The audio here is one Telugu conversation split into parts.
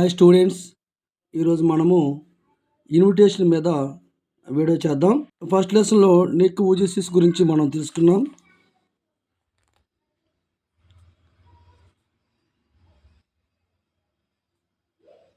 హాయ్ స్టూడెంట్స్, ఈరోజు మనము ఇన్విటేషన్ మీద వీడియో చేద్దాం. ఫస్ట్ లెసన్లో నిక్ వుజిసిస్ గురించి మనం తెలుసుకున్నాం.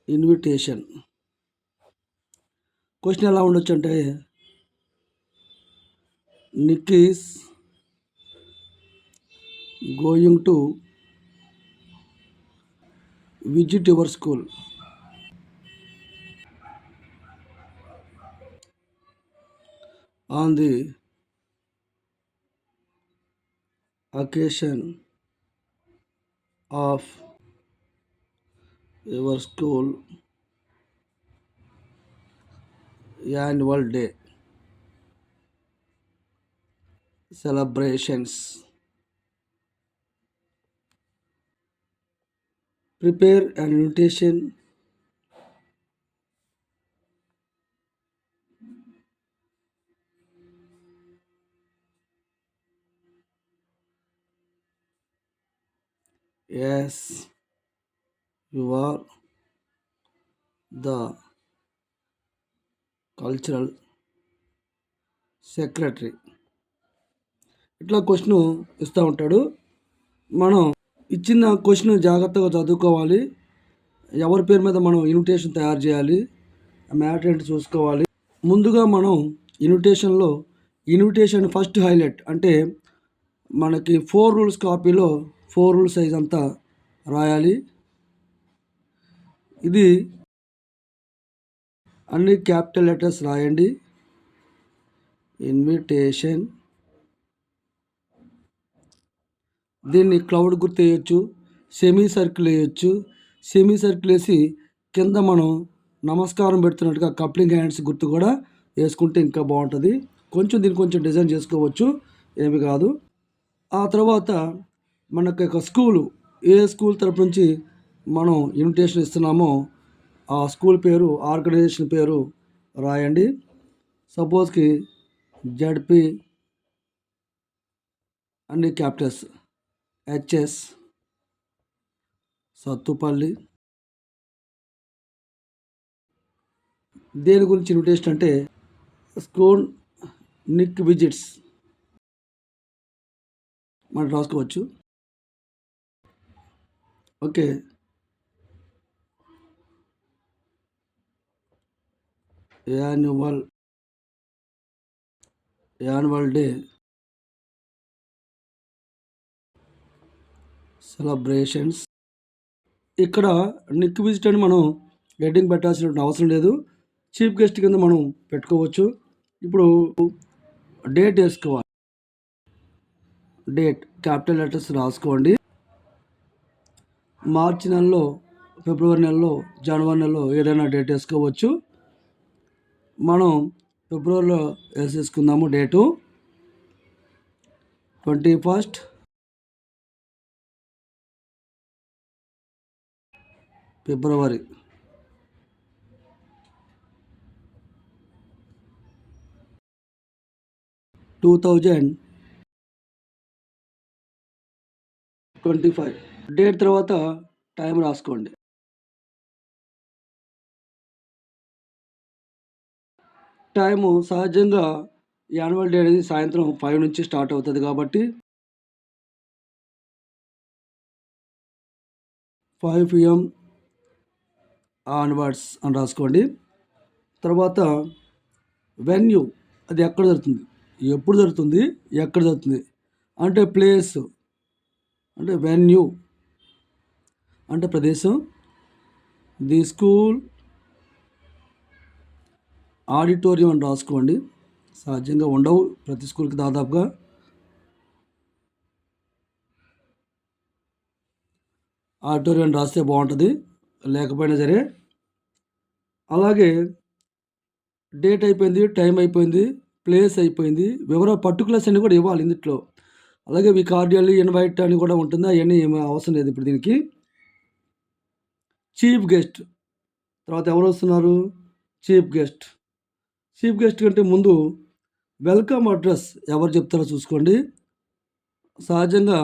ఇన్విటేషన్ క్వశ్చన్ ఎలా ఉండొచ్చు అంటే, Nick is going to visit your school. On the occasion of your school annual day celebrations, prepare an invitation as you are the cultural secretary. ఇట్లా క్వశ్చన్ ఇస్తూ ఉంటాడు. మనం ఇచ్చిన క్వశ్చన్ జాగ్రత్తగా చదువుకోవాలి. ఎవరి పేరు మీద మనం ఇన్విటేషన్ తయారు చేయాలి, మ్యాటర్ ఏంటి చూసుకోవాలి. ముందుగా మనం ఇన్విటేషన్ ఫస్ట్ హైలైట్ అంటే మనకి 4 రూల్స్ కాపీలో 4 రూల్స్ సైజ్ అంతా రాయాలి. ఇది అన్ని క్యాపిటల్ లెటర్స్ రాయండి. ఇన్విటేషన్. దీన్ని క్లౌడ్ గుర్తు వేయచ్చు, సెమీ సర్కిల్ వేయచ్చు. సెమీ సర్కిల్ వేసి కింద మనం నమస్కారం పెడుతున్నట్టుగా కప్లింగ్ హ్యాండ్స్ గుర్తు కూడా వేసుకుంటే ఇంకా బాగుంటుంది. దీన్ని కొంచెం డిజైన్ చేసుకోవచ్చు, ఏమి కాదు. ఆ తర్వాత మనకు ఒక ఏ స్కూల్ తరపు నుంచి మనం ఇన్విటేషన్ ఇస్తున్నామో ఆ స్కూల్ పేరు, ఆర్గనైజేషన్ పేరు రాయండి. సపోజ్కి జడ్పి అన్ని క్యాపిటల్స్, హెచ్ఎస్ సత్తుపల్లి. దేని గురించి ఇన్విటేషన్ అంటే స్కూల్ నిక్ విజిట్స్ మనం రాసుకోవచ్చు. Okay, annual day celebrations. ఇక్కడ నిక్ విజిట్ అని మనం హెడ్డింగ్ పెట్టాల్సిన అవసరం లేదు. చీఫ్ గెస్ట్ కింద మనం పెట్టుకోవచ్చు. ఇప్పుడు డేట్ వేసుకోవాలి. డేట్ క్యాపిటల్ లెటర్స్ రాసుకోండి. మార్చి నెలలో, ఫిబ్రవరి నెలలో, జనవరి నెలలో ఏదైనా డేట్ వేసుకోవచ్చు. మనం ఫిబ్రవరిలో వేసేసుకుందాము. డేటు 21 ఫిబ్రవరి 2025. డేట్ తర్వాత టైం రాసుకోండి. టైము సహజంగా యాన్యువల్ డే అనేది సాయంత్రం 5 నుంచి స్టార్ట్ అవుతుంది కాబట్టి 5 PM ఆన్వర్డ్స్ అని రాసుకోండి. తర్వాత వెన్యూ, అది ఎక్కడ జరుగుతుంది, ఎప్పుడు జరుగుతుంది, ఎక్కడ జరుగుతుంది అంటే ప్లేస్ అంటే వెన్యూ అంటే ప్రదేశం. ది స్కూల్ ఆడిటోరియం అని రాసుకోండి. సహజంగా ఉండవు ప్రతి స్కూల్కి దాదాపుగా. ఆడిటోరియం రాస్తే బాగుంటుంది, లేకపోయినా సరే. అలాగే డేట్ అయిపోయింది, టైం అయిపోయింది, ప్లేస్ అయిపోయింది, పర్టికులర్స్ అన్నీ కూడా ఇవ్వాలి ఇందులో. అలాగే వి కార్డియల్లీ ఇన్వైట్ అని కూడా ఉంటుంది. అవన్నీ ఏమీ అవసరం లేదు ఇప్పుడు దీనికి. చీఫ్ గెస్ట్ తర్వాత ఎవరు వస్తున్నారు? చీఫ్ గెస్ట్ కంటే ముందు వెల్కమ్ అడ్రస్ ఎవరు చెప్తారో చూసుకోండి. సహజంగా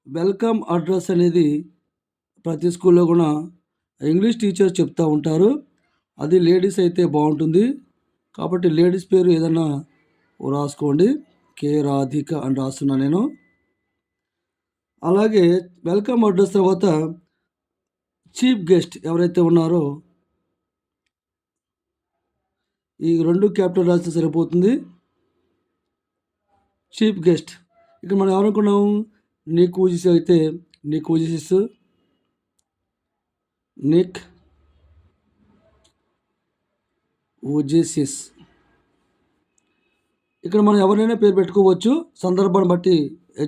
వెల్కమ్ అడ్రస్ అనేది ప్రతి స్కూల్లో కూడా ఇంగ్లీష్ టీచర్స్ చెప్తూ ఉంటారు. అది లేడీస్ అయితే బాగుంటుంది. కాబట్టి లేడీస్ పేరు ఏదన్నా రాసుకోండి. కే రాధిక అని రాస్తున్నా నేను. అలాగే వెల్కమ్ అడ్రస్ తర్వాత చీఫ్ గెస్ట్ ఎవరైతే ఉన్నారో ఈ 2 క్యాపిటల్ రాస్తే సరిపోతుంది. చీఫ్ గెస్ట్ ఇక్కడ మనం ఎవరనుకున్నాము, నిక్ వూజిస్ అయితే నిక్ వూజిస్, నిక్ వూజిసిస్. ఇక్కడ మనం ఎవరైనా పేరు పెట్టుకోవచ్చు. సందర్భాన్ని బట్టి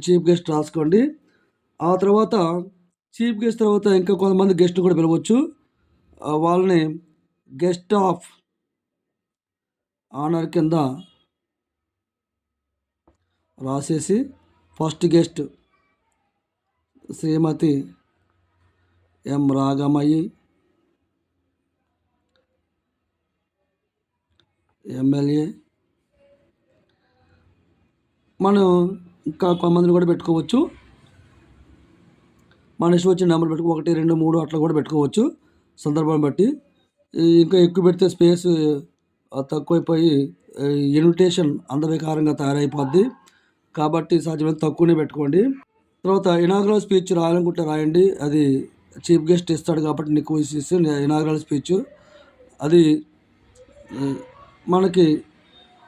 చీఫ్ గెస్ట్ రాసుకోండి. ఆ తర్వాత చీఫ్ గెస్ట్ తర్వాత ఇంకా కొంతమంది గెస్ట్ కూడా పిలవచ్చు. వాళ్ళని గెస్ట్ ఆఫ్ ఆనర్ కింద రాసేసి ఫస్ట్ గెస్ట్ శ్రీమతి ఎం రాగమయ్యి, ఎమ్మెల్యే. మనం ఇంకా కొంతమందిని కూడా పెట్టుకోవచ్చు. మన ఇష్టం వచ్చిన నెంబర్ పెట్టుకో 1, 2, 3 అట్లా కూడా పెట్టుకోవచ్చు సందర్భాన్ని బట్టి. ఇంకా ఎక్కువ పెడితే స్పేస్ తక్కువైపోయి ఇన్విటేషన్ అందవికారంగా తయారైపోద్ది. కాబట్టి సాధ్యమైనంత తక్కువనే పెట్టుకోండి. తర్వాత ఇనాగ్రల్ స్పీచ్ రాయాలనుకుంటే రాయండి. అది చీఫ్ గెస్ట్ ఇస్తాడు కాబట్టి నీకు ఇనాగ్రల్ స్పీచ్ అది మనకి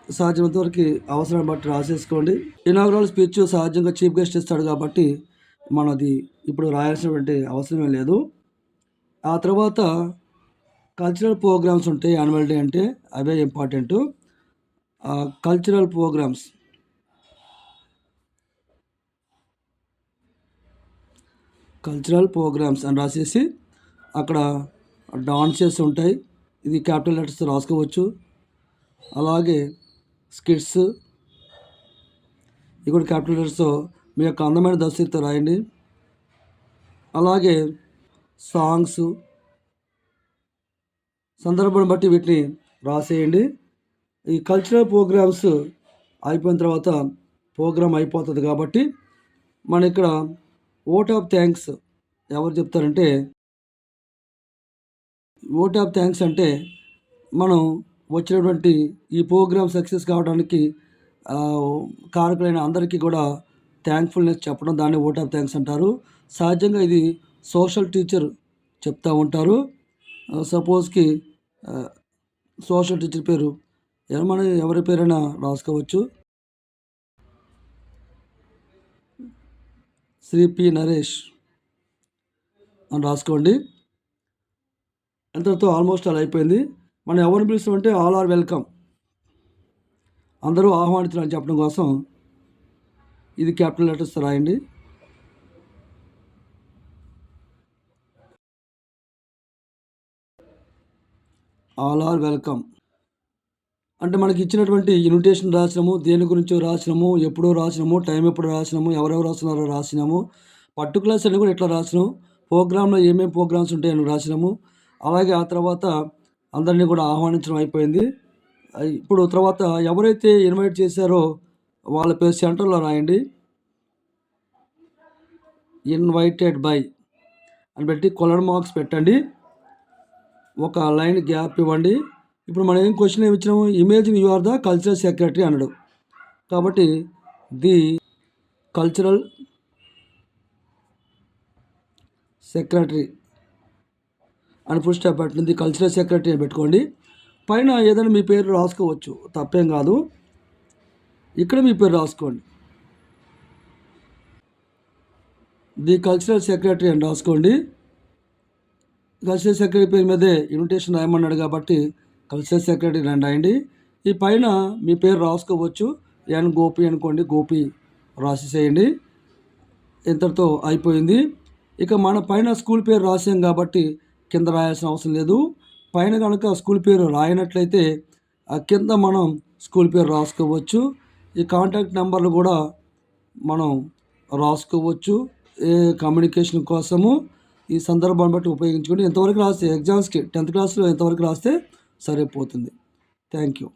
సాధ్యమైనంత వరకు అవసరం బట్టి రాసేసుకోండి. ఇనాగ్రల్ స్పీచ్ సహజంగా చీఫ్ గెస్ట్ ఇస్తాడు కాబట్టి మనది ఇప్పుడు రాయాల్సినటువంటి అవసరమే లేదు. ఆ తర్వాత కల్చరల్ ప్రోగ్రామ్స్ ఉంటాయి. యాన్యువల్ డే అంటే అవే ఇంపార్టెంటు. కల్చరల్ ప్రోగ్రామ్స్ అని రాసేసి అక్కడ డాన్సెస్ ఉంటాయి. ఇది క్యాపిటల్ లెటర్స్ రాసుకోవచ్చు. అలాగే స్కిట్స్ ఇది కూడా క్యాపిటల్ లెటర్స్తో మీ యొక్క అందమైన దస్తూరితో రాయండి. అలాగే సాంగ్స్ సందర్భాన్ని బట్టి వీటిని రాసేయండి. ఈ కల్చరల్ ప్రోగ్రామ్స్ అయిపోయిన తర్వాత ప్రోగ్రామ్ అయిపోతుంది కాబట్టి మన ఇక్కడ ఓట్ ఆఫ్ థ్యాంక్స్ ఎవరు చెప్తారంటే, ఓట్ ఆఫ్ థ్యాంక్స్ అంటే మనం వచ్చినటువంటి ఈ ప్రోగ్రామ్ సక్సెస్ కావడానికి కారకులైన అందరికీ కూడా థ్యాంక్ఫుల్నెస్ చెప్పడం, దాన్ని ఓట్ ఆఫ్ థ్యాంక్స్ అంటారు. సహజంగా ఇది సోషల్ టీచర్ చెప్తూ ఉంటారు. సపోజ్కి సోషల్ టీచర్ పేరు మనం ఎవరి పేరైనా రాసుకోవచ్చు. శ్రీ పి నరేష్ అని రాసుకోండి. అంతటితో ఆల్మోస్ట్ అలా అయిపోయింది. మనం ఎవరిని పిలుస్తామంటే ఆల్ ఆర్ వెల్కమ్, అందరూ ఆహ్వానితులు అని చెప్పడం కోసం ఇది క్యాపిటల్ లెటర్స్ రాయండి. ఆల్ ఆర్ వెల్కమ్ అంటే మనకి ఇచ్చినటువంటి ఇన్విటేషన్ రాసినాము, దేని గురించో రాసినాము, ఎప్పుడో రాసినాము, టైం ఎప్పుడు రాసినాము, ఎవరెవరు వస్తున్నారో రాసినాము, పర్టికులర్స్ అన్ని కూడా ఇట్లా రాసినాము, ప్రోగ్రాంలో ఏమేమి ప్రోగ్రామ్స్ ఉంటాయని రాసినాము. అలాగే ఆ తర్వాత అందరినీ కూడా ఆహ్వానించడం అయిపోయింది. ఇప్పుడు తర్వాత ఎవరైతే ఇన్వైట్ చేశారో వాళ్ళ పేరు సెంటర్లో రాయండి. ఇన్వైటెడ్ బై అని పెట్టి కొలర్ మార్క్స్ పెట్టండి. ఒక లైన్ గ్యాప్ ఇవ్వండి. ఇప్పుడు మనం ఏం క్వశ్చన్ ఏమి ఇచ్చినాము, imagine you are the cultural secretary అన్నాడు కాబట్టి ది కల్చరల్ సెక్రటరీ అని ఫుల్ స్టాప్ పెట్టండి. ది కల్చరల్ సెక్రటరీ అని పెట్టుకోండి. పైన ఏదైనా మీ పేరు రాసుకోవచ్చు, తప్పేం కాదు. ఇక్కడ మీ పేరు రాసుకోండి, ది కల్చరల్ సెక్రటరీ అని రాసుకోండి. కల్చరల్ సెక్రటరీ పేరు మీదే ఇన్విటేషన్ రాయమన్నాడు కాబట్టి కల్చరల్ సెక్రటరీ రాయండి. ఈ పైన మీ పేరు రాసుకోవచ్చు. ఎన్ గోపి అనుకోండి, గోపి రాసేసేయండి. ఇంతటితో అయిపోయింది. ఇక మన పైన స్కూల్ పేరు రాసాం కాబట్టి కింద రాయాల్సిన అవసరం లేదు. పైన కనుక స్కూల్ పేరు రాయనట్లయితే కింద మనం స్కూల్ పేరు రాసుకోవచ్చు. ఈ కాంటాక్ట్ నెంబర్లు కూడా మనం రాసుకోవచ్చు కమ్యూనికేషన్ కోసము. ఈ సందర్భాన్ని బట్టి ఉపయోగించుకొని ఇంతవరకు రాస్తే ఎగ్జామ్స్కి 10th క్లాస్లో ఇంతవరకు రాస్తే సరిపోతుంది. Thank you.